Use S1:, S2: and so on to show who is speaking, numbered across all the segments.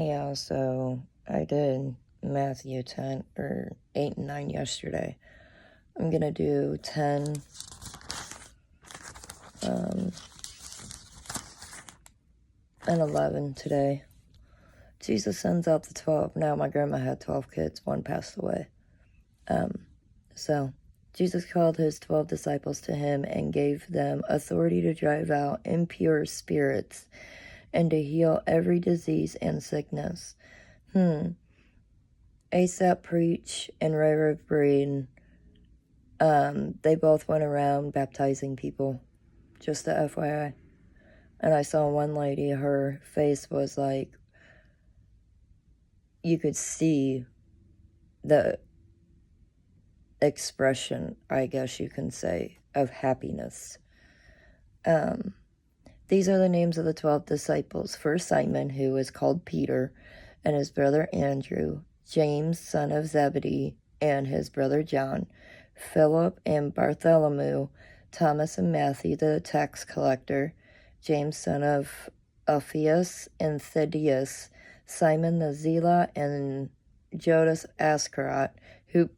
S1: Yeah, so I did Matthew 10 or 8 and 9 yesterday. I'm gonna do 10 and 11 today. Jesus sends out the 12. Now, my grandma had 12 kids, one passed away. So Jesus called his 12 disciples to him and gave them authority to drive out impure spirits and to heal every disease and sickness. ASAP Preach and Ray Rev Breed, they both went around baptizing people, just a FYI. And I saw one lady, her face was like, you could see the expression, I guess you can say, of happiness. These are the names of the 12 disciples. First, Simon, who is called Peter, and his brother Andrew, James, son of Zebedee, and his brother John, Philip and Bartholomew, Thomas and Matthew, the tax collector, James, son of Alphaeus and Thaddeus, Simon the Zealot, and Judas Iscariot, who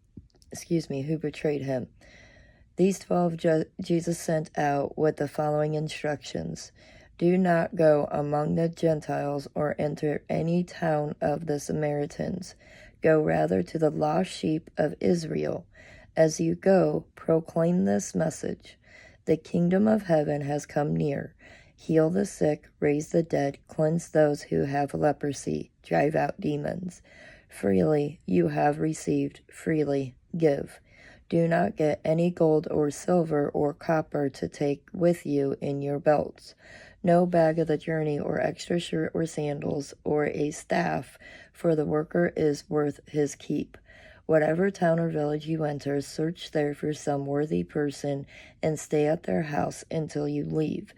S1: betrayed him. These 12 Jesus sent out with the following instructions. Do not go among the Gentiles or enter any town of the Samaritans. Go rather to the lost sheep of Israel. As you go, proclaim this message. The kingdom of heaven has come near. Heal the sick, raise the dead, cleanse those who have leprosy, drive out demons. Freely you have received, freely give. Do not get any gold or silver or copper to take with you in your belts. No bag of the journey or extra shirt or sandals or a staff, for the worker is worth his keep. Whatever town or village you enter, search there for some worthy person and stay at their house until you leave.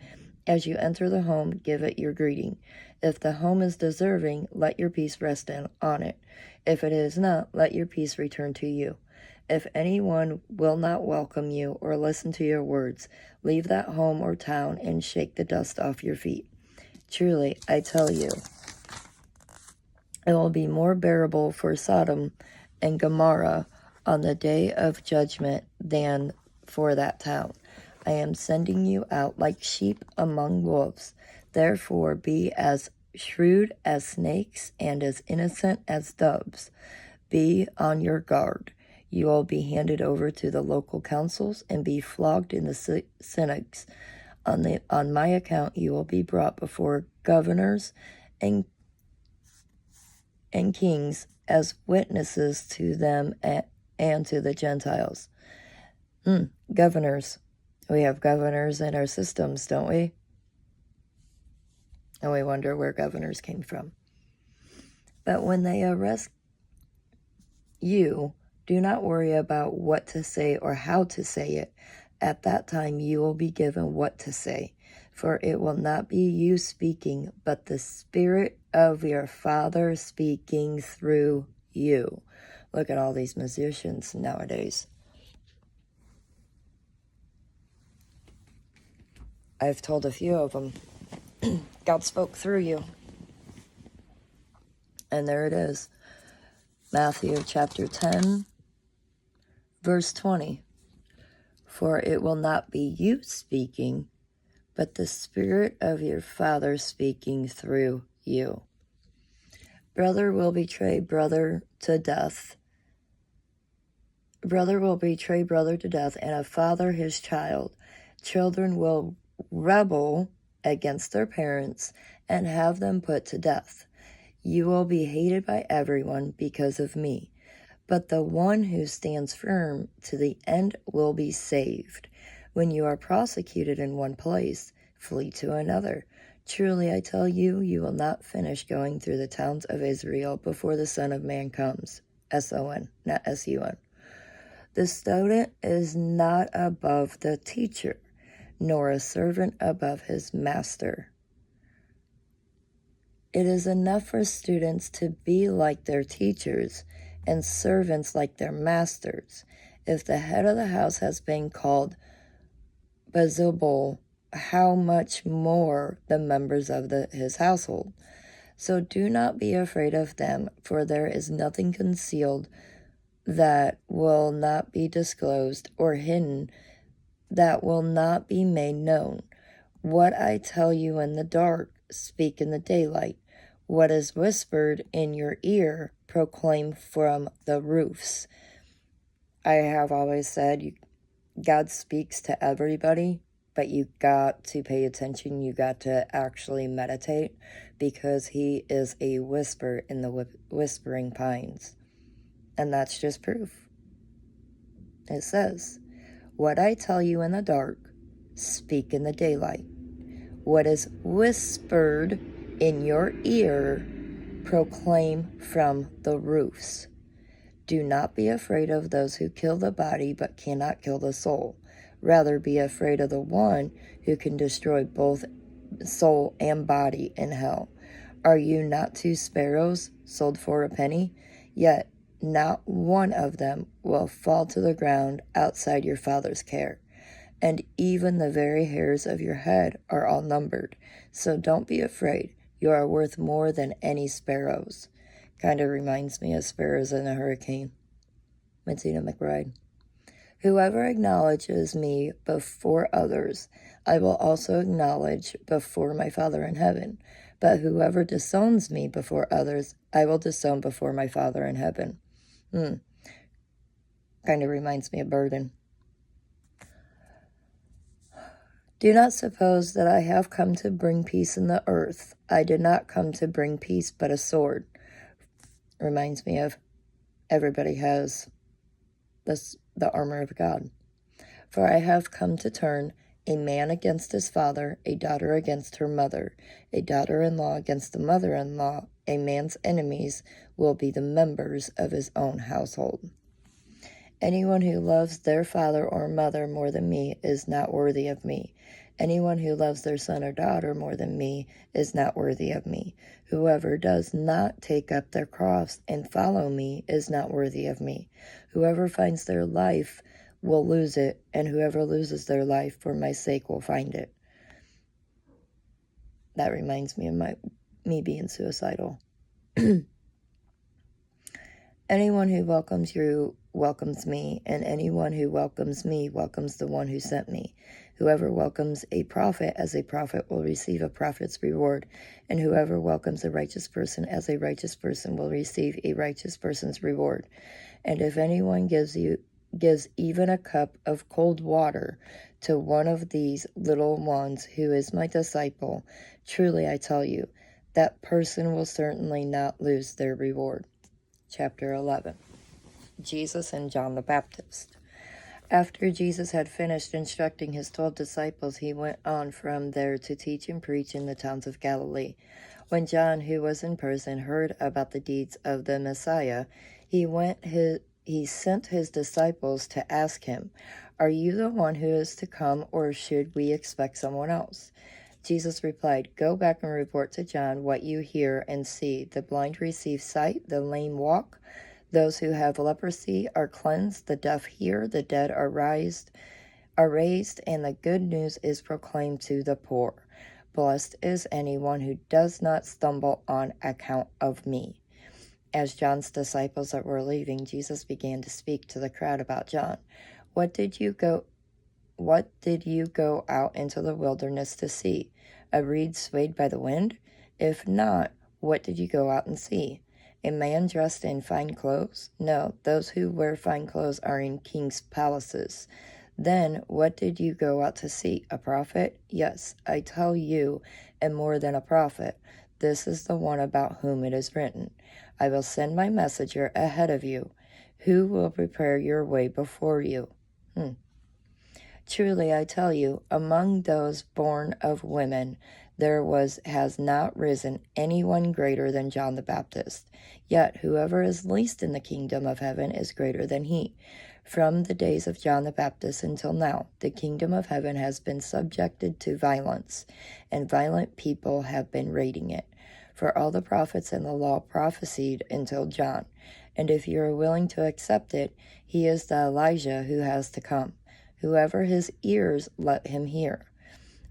S1: As you enter the home, give it your greeting. If the home is deserving, let your peace rest on it. If it is not, let your peace return to you. If anyone will not welcome you or listen to your words, leave that home or town and shake the dust off your feet. Truly, I tell you, it will be more bearable for Sodom and Gomorrah on the day of judgment than for that town. I am sending you out like sheep among wolves. Therefore, be as shrewd as snakes and as innocent as doves. Be on your guard. You will be handed over to the local councils and be flogged in the synagogues. On my account, you will be brought before governors and kings as witnesses to them and to the Gentiles. Governors. We have governors in our systems, don't we? And we wonder where governors came from. But when they arrest you, do not worry about what to say or how to say it. At that time you will be given what to say, for it will not be you speaking, but the Spirit of your Father speaking through you. Look at all these musicians nowadays. I've told a few of them, God spoke through you. And there it is. Matthew chapter 10, verse 20. For it will not be you speaking, but the Spirit of your Father speaking through you. Brother will betray brother to death. Brother will betray brother to death, and a father his child. Children will rebel against their parents and have them put to death. You will be hated by everyone because of me, but the one who stands firm to the end will be saved. When you are prosecuted in one place, flee to another. Truly, I tell you, you will not finish going through the towns of Israel before the Son of Man comes. S-O-N, not S-U-N. The student is not above the teacher, nor a servant above his master. It is enough for students to be like their teachers and servants like their masters. If the head of the house has been called Beelzebul, how much more the members of his household? So do not be afraid of them, for there is nothing concealed that will not be disclosed, or hidden that will not be made known. What I tell you in the dark, speak in the daylight. What is whispered in your ear, proclaim from the roofs. I have always said God speaks to everybody, but you got to pay attention. You got to actually meditate, because he is a whisper in the whispering pines. And that's just proof. It says, what I tell you in the dark, speak in the daylight. What is whispered in your ear, proclaim from the roofs. Do not be afraid of those who kill the body but cannot kill the soul. Rather, be afraid of the one who can destroy both soul and body in hell. Are you not 2 sparrows sold for a penny? Yet not one of them will fall to the ground outside your Father's care. And even the very hairs of your head are all numbered. So don't be afraid. You are worth more than any sparrows. Kind of reminds me of sparrows in a hurricane. Medina McBride. Whoever acknowledges me before others, I will also acknowledge before my Father in heaven. But whoever disowns me before others, I will disown before my Father in heaven. Kind of reminds me of burden. Do not suppose that I have come to bring peace in the earth. I did not come to bring peace, but a sword. Reminds me of everybody has the armor of God. For I have come to turn a man against his father, a daughter against her mother, a daughter-in-law against the mother-in-law. A man's enemies will be the members of his own household. Anyone who loves their father or mother more than me is not worthy of me. Anyone who loves their son or daughter more than me is not worthy of me. Whoever does not take up their cross and follow me is not worthy of me. Whoever finds their life will lose it, and whoever loses their life for my sake will find it. That reminds me of me being suicidal. Anyone who welcomes you welcomes me, and anyone who welcomes me welcomes the one who sent me. Whoever welcomes a prophet as a prophet will receive a prophet's reward, and whoever welcomes a righteous person as a righteous person will receive a righteous person's reward. And if anyone gives even a cup of cold water to one of these little ones who is my disciple, truly I tell you, that person will certainly not lose their reward. Chapter 11. Jesus and John the Baptist. After Jesus had finished instructing his 12 disciples, he went on from there to teach and preach in the towns of Galilee. When John, who was in prison, heard about the deeds of the Messiah, he sent his disciples to ask him, "Are you the one who is to come, or should we expect someone else?" Jesus replied, "Go back and report to John what you hear and see. The blind receive sight, the lame walk, those who have leprosy are cleansed, the deaf hear, the dead are raised, and the good news is proclaimed to the poor. Blessed is anyone who does not stumble on account of me." As John's disciples were leaving, Jesus began to speak to the crowd about John. What did you go out into the wilderness to see? A reed swayed by the wind? If not, what did you go out and see? A man dressed in fine clothes? No, those who wear fine clothes are in king's palaces. Then what did you go out to see? A prophet? Yes, I tell you, and more than a prophet. This is the one about whom it is written, "I will send my messenger ahead of you, who will prepare your way before you." Truly, I tell you, among those born of women, there has not risen anyone greater than John the Baptist. Yet whoever is least in the kingdom of heaven is greater than he. From the days of John the Baptist until now, the kingdom of heaven has been subjected to violence, and violent people have been raiding it. For all the prophets and the law prophesied until John. And if you are willing to accept it, he is the Elijah who has to come. Whoever has ears, let him hear.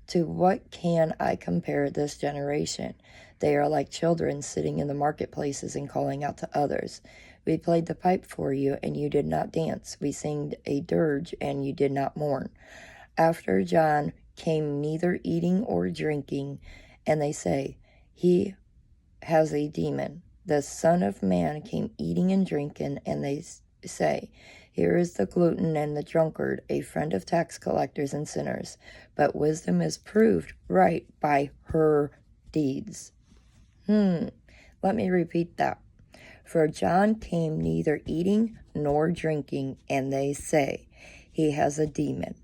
S1: To what can I compare this generation? They are like children sitting in the marketplaces and calling out to others. We played the pipe for you, and you did not dance. We sang a dirge, and you did not mourn. After John came neither eating or drinking, and they say, he has a demon. The Son of Man came eating and drinking, and they say, here is the glutton and the drunkard, a friend of tax collectors and sinners. But wisdom is proved right by her deeds. Let me repeat that. For John came neither eating nor drinking, and they say, he has a demon.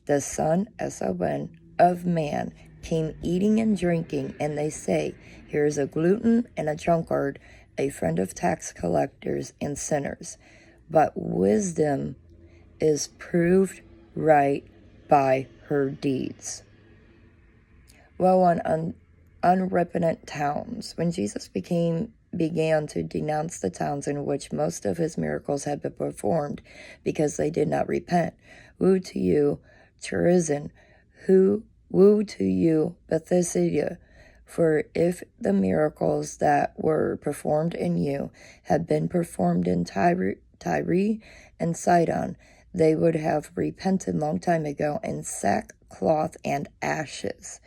S1: The Son, S-O-N, of Man came eating and drinking, and they say, here is a glutton and a drunkard, a friend of tax collectors and sinners. But wisdom is proved right by her deeds. Woe on unrepentant towns. When Jesus began to denounce the towns in which most of his miracles had been performed because they did not repent. Woe to you, Chorazin! Woe to you, Bethsaida! For if the miracles that were performed in you had been performed in Tyre and Sidon, they would have repented long time ago in sackcloth and ashes.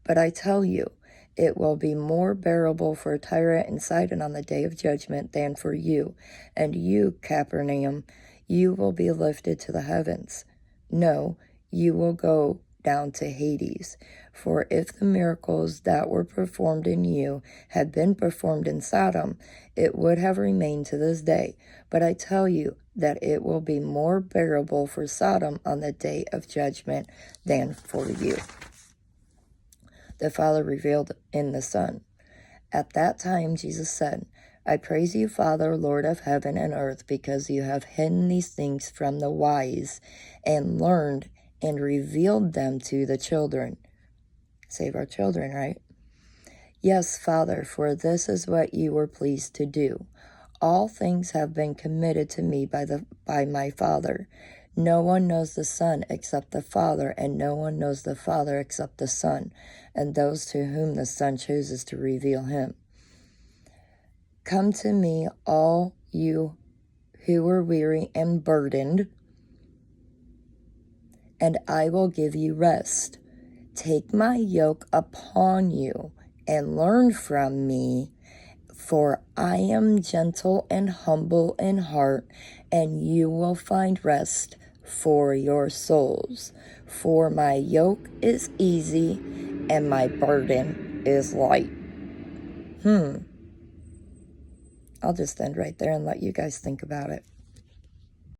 S1: But I tell you, it will be more bearable for Tyre and Sidon on the day of judgment than for you. And you, Capernaum, you will be lifted to the heavens. No, you will go down to Hades. For if the miracles that were performed in you had been performed in Sodom, it would have remained to this day. But I tell you that it will be more bearable for Sodom on the day of judgment than for you. The Father revealed in the Son. At that time Jesus said, I praise you, Father, Lord of heaven and earth, because you have hidden these things from the wise and learned and revealed them to the children. Save our children, right? Yes, Father, for this is what you were pleased to do. All things have been committed to me by my Father. No one knows the Son except the Father, and no one knows the Father except the Son, and those to whom the Son chooses to reveal him. Come to me, all you who are weary and burdened, and I will give you rest. Take my yoke upon you and learn from me, for I am gentle and humble in heart, and you will find rest for your souls. For my yoke is easy and my burden is light. I'll just end right there and let you guys think about it.